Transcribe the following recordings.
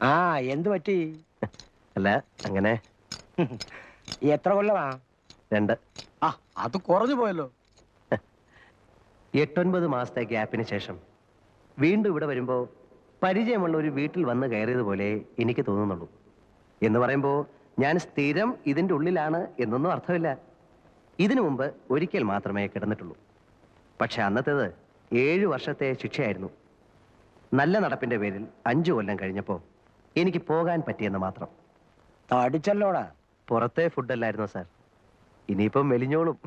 ആ എന്ത് പറ്റി? അല്ല അങ്ങനെ എത്ര കൊല്ലമാ? 2. ആ അത് കുറഞ്ഞു പോയല്ലോ. 8-9 മാസത്തെ ഗ്യാപ്പിന് ശേഷം വീണ്ടും ഇവിടെ വരുമ്പോൾ പരിചയമുള്ള ഒരു വീട്ടിൽ വന്ന് കയറിയതുപോലെ എനിക്ക് തോന്നുന്നുള്ളൂ. എന്ന് പറയുമ്പോൾ ഞാൻ സ്ഥിരം ഇതിൻ്റെ ഉള്ളിലാണ് എന്നൊന്നും അർത്ഥമില്ല. ഇതിനു മുമ്പ് ഒരിക്കൽ മാത്രമേ കിടന്നിട്ടുള്ളൂ. പക്ഷെ അന്നത്തേത് 7 വർഷത്തെ ശിക്ഷയായിരുന്നു. നല്ല നടപ്പിന്റെ പേരിൽ 5 കൊല്ലം കഴിഞ്ഞപ്പോൾ എനിക്ക് പോകാൻ പറ്റിയെന്ന് മാത്രം. അടിച്ചല്ലോടാ. പുറത്തെ ഫുഡല്ലായിരുന്നോ സാർ? ഇനിയിപ്പം മെലിഞ്ഞോളും.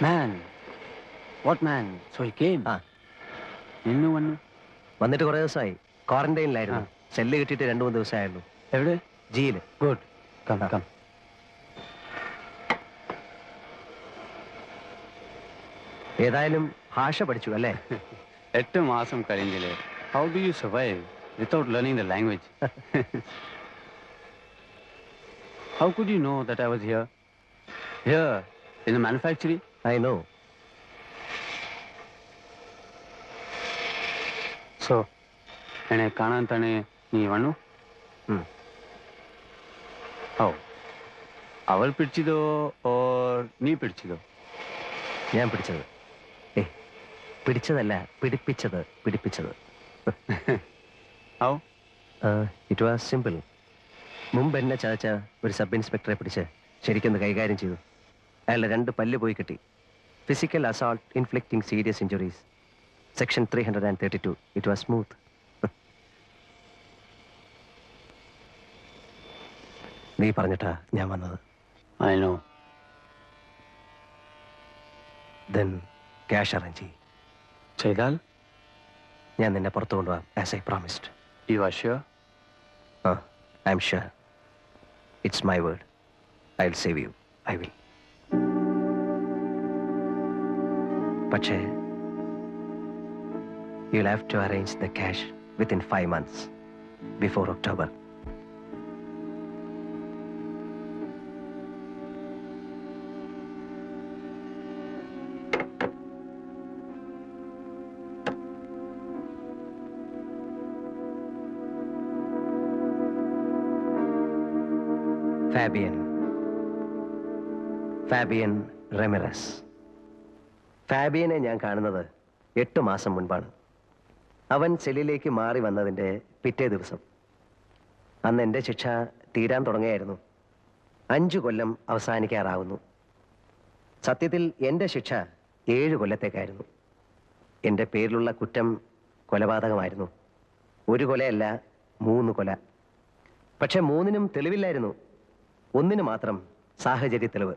Man, what man? So he came. ആ വന്നു. വന്നിട്ട് കുറേ ദിവസമായി. ക്വാറന്റൈനിലായിരുന്നു. സെല്ല് കിട്ടിയിട്ട് 2-3 ദിവസമായുള്ളൂ. എവിടെ? ജിയിൽ. ഗുഡ്. Come come. ഏതായാലും ഭാഷ പഠിച്ചു അല്ലേ? 8 മാസം കഴിഞ്ഞില്ലേ. How do you survive without learning the language? How could you know that I was here? Here, in the manufacturing? I know. So, എന്നെ കാണാൻ തന്നെ നീ വന്നു? ഓ, അവൾ പിടിച്ചതോ ഓർ നീ പിടിച്ചതോ? ഞാൻ പിടിച്ചത്. പിടിച്ചതല്ല, പിടിപ്പിച്ചത്. How? It was simple. മുമ്പ് എന്നെ ചതച്ച ഒരു സബ് ഇൻസ്പെക്ടറെ പിടിച്ച് ശരിക്കൊന്ന് കൈകാര്യം ചെയ്തു. അയാളുടെ 2 പല്ല് പോയി കിട്ടി. Physical assault inflicting serious injuries. Section 332. It was smooth. നീ പറഞ്ഞിട്ടാ ഞാൻ വന്നത്. I know. Then cash arrange ചെയ്യും. ചെയ്താൽ? ഞാൻ നിന്നെ പുറത്തു കൊണ്ടുപോകാം, as I promised. You are sure? I'm sure. It's my word. I will save you. I will. പക്ഷേ you will have to arrange the cash within 5 months before October. Fabian Ramirez. ഫാബിയനെ ഞാൻ കാണുന്നത് 8 മാസം മുൻപാണ്. അവൻ സെല്ലിലേക്ക് മാറി വന്നതിൻ്റെ പിറ്റേ ദിവസം. അന്ന് എൻ്റെ ശിക്ഷ തീരാൻ തുടങ്ങിയായിരുന്നു. 5 കൊല്ലം അവസാനിക്കാറാവുന്നു. സത്യത്തിൽ എൻ്റെ ശിക്ഷ 7 കൊല്ലത്തേക്കായിരുന്നു. എൻ്റെ പേരിലുള്ള കുറ്റം കൊലപാതകമായിരുന്നു. 1 കൊലയല്ല, 3 കൊല. പക്ഷെ 3നും തെളിവില്ലായിരുന്നു. 1 മാത്രം സാഹചര്യ തെളിവ്.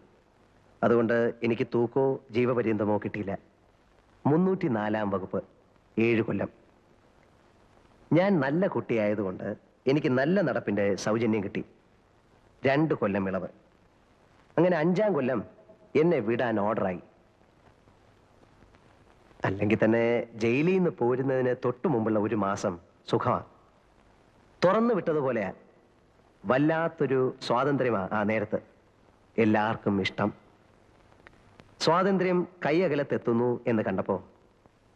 അതുകൊണ്ട് എനിക്ക് തൂക്കോ ജീവപര്യന്തമോ കിട്ടിയില്ല. 304-ാം വകുപ്പ്, 7 കൊല്ലം. ഞാൻ നല്ല കുട്ടിയായതുകൊണ്ട് എനിക്ക് നല്ല നടപ്പിൻ്റെ സൗജന്യം കിട്ടി. 2 കൊല്ലം ഇളവ്. അങ്ങനെ 5-ാം കൊല്ലം എന്നെ വിടാൻ ഓർഡറായി. അല്ലെങ്കിൽ തന്നെ ജയിലിൽ നിന്ന് പോരുന്നതിന് തൊട്ടു മുമ്പുള്ള 1 മാസം സുഖമാണ്. തുറന്നു വിട്ടതുപോലെയാ. വല്ലാത്തൊരു സ്വാതന്ത്ര്യമാണ് ആ നേരത്ത്. എല്ലാവർക്കും ഇഷ്ടം. സ്വാതന്ത്ര്യം കൈയകലത്തെത്തുന്നു എന്ന് കണ്ടപ്പോൾ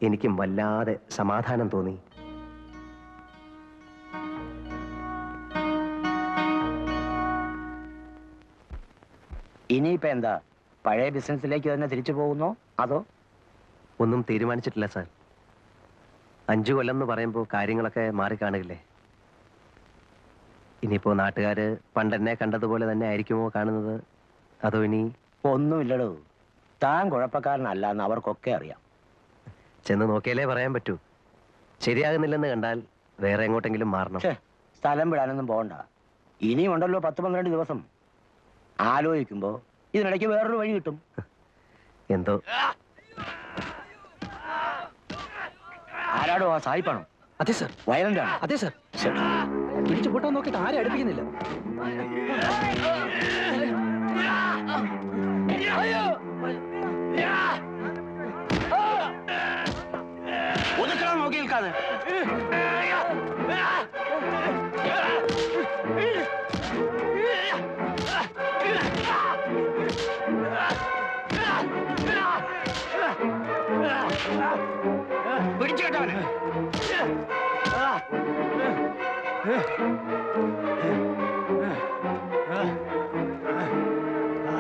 എനിക്കും വല്ലാതെ സമാധാനം തോന്നി. ഇനിയിപ്പോ എന്താ? പഴയ ബിസിനസ്സിലേക്ക് തന്നെ തിരിച്ചു പോകുന്നോ അതോ? ഒന്നും തീരുമാനിച്ചിട്ടില്ല സാർ. 5 കൊല്ലം എന്ന് പറയുമ്പോൾ കാര്യങ്ങളൊക്കെ മാറിക്കാണുകയില്ലേ. ഇനിയിപ്പോ നാട്ടുകാര് പണ്ടെന്നെ കണ്ടതുപോലെ തന്നെ ആയിരിക്കുമോ കാണുന്നത്? അതോ ഇനി? ഒന്നുമില്ലടോ. താൻ കുഴപ്പക്കാരനല്ല എന്ന് അവർക്കൊക്കെ അറിയാം. ചെന്ന് നോക്കിയാലേ പറയാൻ പറ്റൂ. ശരിയാകുന്നില്ലെന്ന് കണ്ടാൽ വേറെ എങ്ങോട്ടെങ്കിലും മാറണം. ഛേ, സ്ഥലം വിടാനൊന്നും പോകണ്ട. ഇനിയും ഉണ്ടല്ലോ 10-12 ദിവസം. ആലോചിക്കുമ്പോ ഇതിനിടയ്ക്ക് വേറൊരു വഴി കിട്ടും. എന്തോ ആരാടോ? ആ സായിപ്പാണോ? അതെ സർ. വയലന്റ് ആണ്. അതെ സർ. പിടിച്ചു പൊട്ടാൻ നോക്കിയിട്ട് ആരെ അടുപ്പിക്കുന്നില്ല. ഒതുക്കണം, നോക്കി നിൽക്കാതെ. പിടിച്ചു കേട്ടവന്.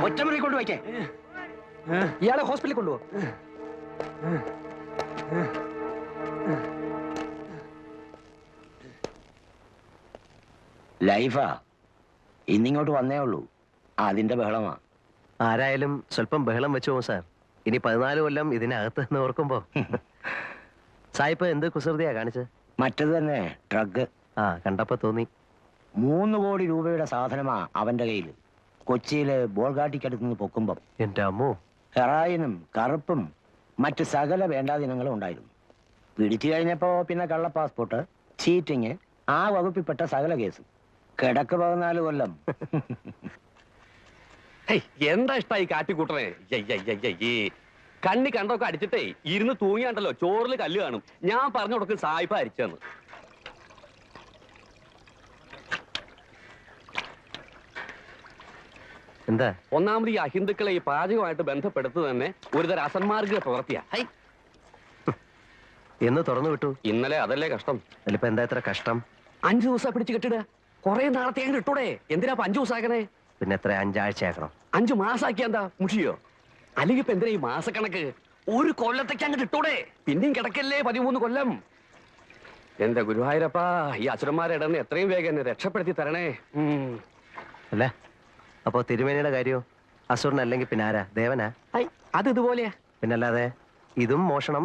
ഒറ്റമുറി കൊണ്ടുവയ്ക്കേ. ഇയാളെ ഹോസ്പിറ്റലിൽ കൊണ്ടുപോകും. ലൈഫാ ഇന്നിങ്ങോട്ട് വന്നേ ഉള്ളൂ. അതിന്റെ ബഹളമാ. ആരായാലും സ്വല്പം ബഹളം വെച്ചു പോകും സാർ. ഇനി 14 കൊല്ലം ഇതിനകത്ത് നിന്ന് ഓർക്കുമ്പോ. സായിപ്പ് എന്ത് കുസൃതിയാ കാണിച്ചത്? മറ്റത് തന്നെ, ഡ്രഗ്. ആ, കണ്ടപ്പോ തോന്നി. 3 കോടി രൂപയുടെ സാധനമാ അവന്റെ കയ്യിൽ. കൊച്ചിയിലെ ബോൾഗാട്ടിക്കടുത്ത് നിന്ന് പൊക്കുമ്പം എന്റെ അമ്മോ. ഹെറായിനും കറുപ്പും മറ്റ് സകല വേണ്ടാദിനങ്ങളും ഉണ്ടായിരുന്നു. പിടിച്ചു കഴിഞ്ഞപ്പോ പിന്നെ കള്ള പാസ്പോർട്ട്, ചീറ്റിങ്, ആ വകുപ്പിൽപ്പെട്ട സകല കേസ്. കിടക്ക് 14 കൊല്ലം. എന്താ ഇഷ്ടായി കാട്ടിക്കൂട്ടണേ? കണ്ണി കണ്ടൊക്കെ അടിച്ചിട്ടേ ഇരുന്ന് തൂങ്ങിയാണ്ടല്ലോ ചോറിൽ കല്ല് കാണും. ഞാൻ പറഞ്ഞു കൊടുക്കും സായിപ്പ അരിച്ചെന്ന്. എന്താ? ഒന്നാമത് ഈ അഹിന്ദുക്കളെ ഈ പാചകമായിട്ട് ബന്ധപ്പെടുത്തു തന്നെ ഒരുതരം അസന്മാർഗ പ്രവൃത്തിയാ. എന്ന് തുറന്നു വിട്ടു. ഇന്നലെ അതല്ലേ കഷ്ടം. അതിലിപ്പോ എന്താ ഇത്ര കഷ്ടം? 5 ദിവസം പിടിച്ച് കെട്ടിടുക. കുറെ നാളത്തെ അങ്ങ് ഇട്ടൂടെ. എന്തിനാ 5 ദിവസം ആക്കണേ? പിന്നെ എത്ര 5 ആഴ്ച ആക്കണം? 5 മാസാക്കിയ എന്താ മുഷിയോ? അല്ലെങ്കിൽ ഇപ്പൊ എന്തിനാ ഈ മാസക്കണക്ക്? 1 കൊല്ലത്തേക്ക് അങ്ങ് ഇട്ടൂടെ. പിന്നെയും കിടക്കല്ലേ 13 കൊല്ലം. എന്റെ ഗുരുവായൂരപ്പാ, ഈ അസുരന്മാരെ ഇടന്ന് എത്രയും വേഗം എന്നെ രക്ഷപ്പെടുത്തി തരണേ. അല്ല, അപ്പോ തിരുമേനിയുടെ കാര്യോ? അസുരനല്ലെങ്കിൽ പിന്നെ ആരാ? ദേവനാ? അത് ഇതുപോലെയാ. പിന്നല്ലാതെ ഇതും മോഷണം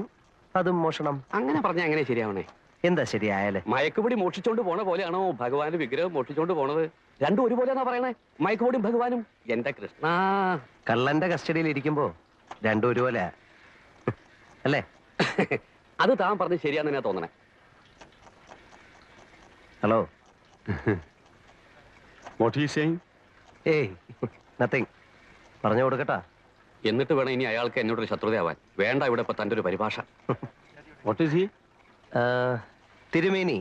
അതും മോഷണം. അങ്ങനെ പറഞ്ഞ എങ്ങനെ ശരിയാവണേ? എന്താ ശരിയായാലേ? മയക്കുപൊടി മോഷിച്ചോണ്ട് പോണ പോലെയാണോ ഭഗവാന്റെ വിഗ്രഹം മോഷിച്ചോണ്ട് പോണത്? രണ്ടും ഒരുപോലെയാണോ പറയണേ? മയക്കുപൊടിയും ഭഗവാനും. എന്റെ കൃഷ്ണ, കള്ളന്റെ കസ്റ്റഡിയിൽ ഇരിക്കുമ്പോ രണ്ടും ഒരുപോലെ അല്ലേ? അത് താൻ പറഞ്ഞ് ശരിയാന്ന് ഞാൻ തോന്നണേ. Hello. What are you saying? ഏയ്, നത്തിങ്. പറഞ്ഞു കൊടുക്കട്ടാ. എന്നിട്ട് വേണം ഇനി അയാൾക്ക് എന്നോടൊരു ശത്രുതയാവാൻ. വേണ്ട ഇവിടെ ഇപ്പൊ തന്റെ ഒരു പരിഭാഷ. What is he? തിരുമേനി,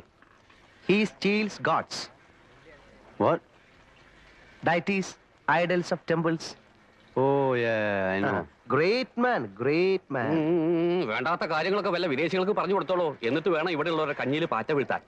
he steals gods. What? Deities, idols of temples. Oh, yeah, I know. Great man, great man. വേണ്ടാത്ത കാര്യങ്ങളൊക്കെ വല്ല വിദേശികൾക്ക് പറഞ്ഞു കൊടുത്തോളൂ. എന്നിട്ട് വേണം ഇവിടെ ഉള്ളവരുടെ കഞ്ഞിയിൽ പാറ്റ വീഴ്ത്താൻ.